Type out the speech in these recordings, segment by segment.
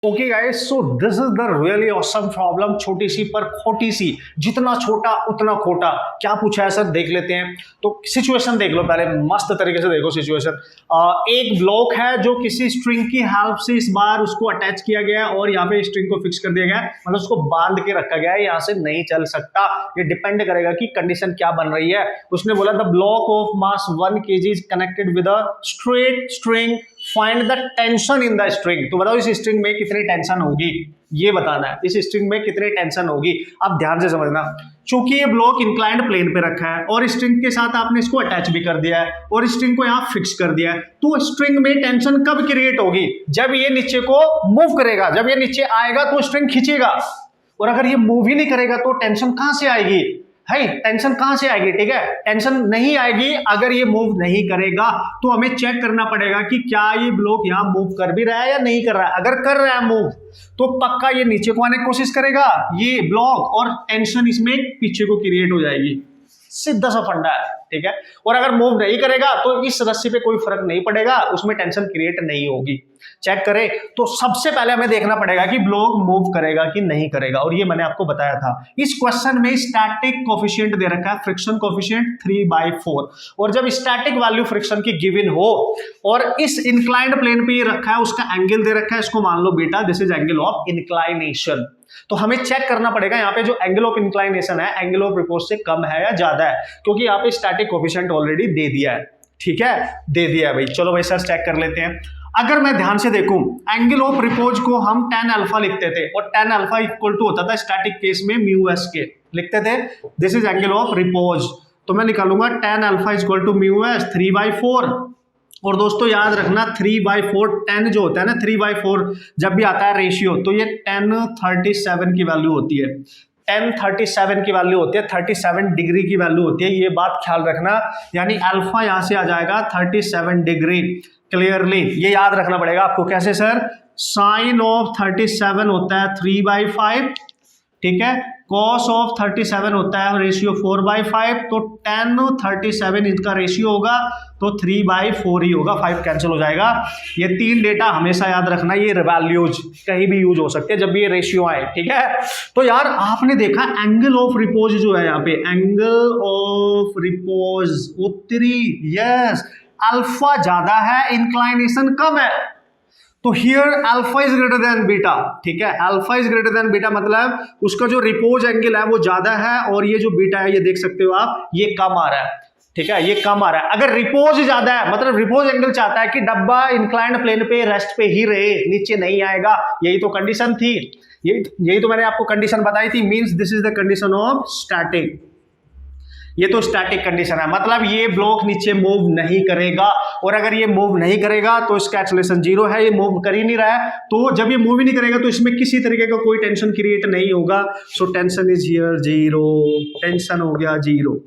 Okay guys, so this is the really awesome problem. छोटी सी पर खोटी सी, जितना छोटा उतना खोटा। क्या पूछा है सर, देख लेते हैं। तो सिचुएशन देख लो पहले, मस्त तरीके से देखो सिचुएशन। एक ब्लॉक है जो किसी स्ट्रिंग की हेल्प से इस बार उसको अटैच किया गया है और यहाँ पे स्ट्रिंग को फिक्स कर दिया गया है, मतलब उसको बांध के रखा गया है, यहाँ से नहीं चल सकता। ये डिपेंड करेगा कि कंडीशन क्या बन रही है। उसने बोला the block of mass 1 kg is connected with a straight string, find the tension in the string. तो बताओ इस स्ट्रिंग में कितनी टेंशन होगी, ये बताना है। इस स्ट्रिंग में कितनी टेंशन होगी, आप ध्यान से समझना। चूंकि ये ब्लॉक इंक्लाइंड प्लेन पे रखा है और स्ट्रिंग के साथ आपने इसको अटैच भी कर दिया है और स्ट्रिंग को यहाँ फिक्स कर दिया है, तो स्ट्रिंग में टेंशन कब क्रिएट होगी? जब ये नीचे को मूव करेगा, जब ये नीचे आएगा तो स्ट्रिंग खींचेगा, और अगर ये मूव ही नहीं करेगा तो टेंशन कहां से आएगी? है टेंशन कहां से आएगी? ठीक है, टेंशन नहीं आएगी अगर ये मूव नहीं करेगा। तो हमें चेक करना पड़ेगा कि क्या ये ब्लॉक यहां मूव कर भी रहा है या नहीं कर रहा है। अगर कर रहा है मूव तो पक्का ये नीचे को आने की कोशिश करेगा ये ब्लॉक, और टेंशन इसमें पीछे को क्रिएट हो जाएगी। सीधा सा फंडा है, ठीक है। और अगर मूव नहीं करेगा तो इस रस्सी पे कोई फर्क नहीं पड़ेगा, उसमें टेंशन क्रिएट नहीं होगी। चेक करें तो सबसे पहले हमें देखना पड़ेगा कि ब्लॉक मूव करेगा कि नहीं करेगा, और ये मैंने आपको बताया था। इस क्वेश्चन में स्टैटिक कोफिशिएंट दे रखा है, फ्रिक्शन कोफिशिएंट 3/4, और जब स्टैटिक वैल्यू फ्रिक्शन की गिवन हो और इस इंक्लाइंड प्लेन पे ये रखा है, उसका एंगल दे रखा है, इसको मान लो beta, this is angle of inclination. तो हमें चेक करना पड़ेगा यहाँ पे जो एंगल ऑफ इंक्लाइनेशन है एंगल ऑफ रिपोज से कम है या ज्यादा है, क्योंकि यहाँ पे स्टैटिक कोफिशिएंट ऑलरेडी दे दिया है। ठीक है, दे दिया है भाई। चलो भाई सर चेक कर लेते हैं। अगर मैं ध्यान से देखूं, एंगल ऑफ रिपोज को हम tan अल्फा लिखते थे, और tan अल्फा इक्वल टू होता था स्टैटिक केस में म्यू एस के, लिखते थे this is angle of repose. तो मैं निकालूंगा tan अल्फा इक्वल टू म्यू एस 3/4। और दोस्तों याद रखना 3/4 tan जो होता है ना, 3/4 जब भी आता है रेशियो, तो ये tan 37 की वैल्यू होती है। tan 37 की वैल्यू होती है, 37 डिग्री की वैल्यू होती है, ये बात ख्याल रखना। यानी अल्फा यहां से आ जाएगा 37 डिग्री। क्लियरली ये याद रखना पड़ेगा आपको। कैसे सर? साइन ऑफ 37 होता है 3/5, ठीक है। कॉस ऑफ 37 होता है रेशियो 4/5, तो tan 37 इनका रेशियो होगा तो 3/4 ही होगा, 5 कैंसिल हो जाएगा। ये 3 डेटा हमेशा याद रखना, ये वैल्यूज कहीं भी यूज हो सकते हैं जब भी ये रेशियो आए, ठीक है। तो यार आपने देखा एंगल ऑफ रिपोज जो है यहाँ पे, एंगल ऑफ रिपोज उत्तरी, यस अल्फा ज्यादा है, इंक्लाइनेशन कम है, तो here alpha is greater than beta, ठीक है। Alpha is greater than beta मतलब उसका जो रिपोज एंगल है वो ज्यादा है, और ये जो बीटा है ये देख सकते हो आप, ये कम आ रहा है, ठीक है, ये कम आ रहा है। अगर रिपोज ज्यादा है मतलब रिपोज एंगल चाहता है कि डब्बा इंक्लाइंड प्लेन पे रेस्ट पे ही रहे, नीचे नहीं आएगा, यही तो कंडीशन थी, यही तो मैंने आपको कंडीशन बताई थी। Means this is the condition of static, ये तो स्टैटिक कंडीशन है, मतलब ये ब्लॉक नीचे मूव नहीं करेगा, और अगर ये मूव नहीं करेगा तो इसका एक्सेलरेशन 0 है, ये मूव कर ही नहीं रहा है, तो जब ये मूव ही नहीं करेगा तो इसमें किसी तरीके का कोई टेंशन क्रिएट नहीं होगा। So tension is here 0, tension हो गया 0,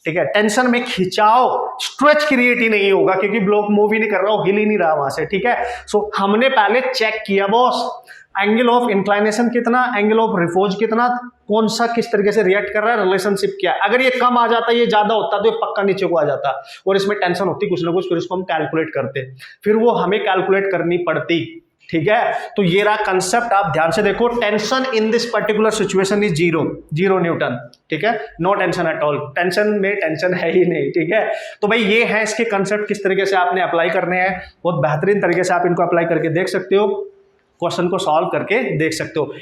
ठीक है। टेंशन में खिंचाव, स्ट्रेच क्रिएट ही नहीं होगा, क्योंकि ब्लॉक मूव ही नहीं कर रहा, हिल ही नहीं रहा वहां से, ठीक है। सो हमने पहले चेक किया बॉस, एंगल ऑफ इंक्लाइनेशन कितना, एंगल ऑफ रिपोज कितना, कौन सा किस तरीके से रिएक्ट कर रहा है, रिलेशनशिप क्या है। अगर ये कम आ जाता, ये ज्यादा होता, तो ये पक्का नीचे को आ जाता और इसमें टेंशन होती कुछ ना कुछ, फिर इसको हम कैलकुलेट करते, फिर वो हमें कैलकुलेट करनी पड़ती, ठीक है। तो ये रहा कंसेप्ट, आप ध्यान से देखो। Tension in this particular situation is 0 newton, ठीक है, no tension at all, tension में टेंशन है ही नहीं, ठीक है। तो भाई ये है इसके कंसेप्ट, किस तरीके से आपने अप्लाई करने हैं, बहुत बेहतरीन तरीके से आप इनको अप्लाई करके देख सकते हो, क्वेश्चन को सॉल्व करके देख सकते हो।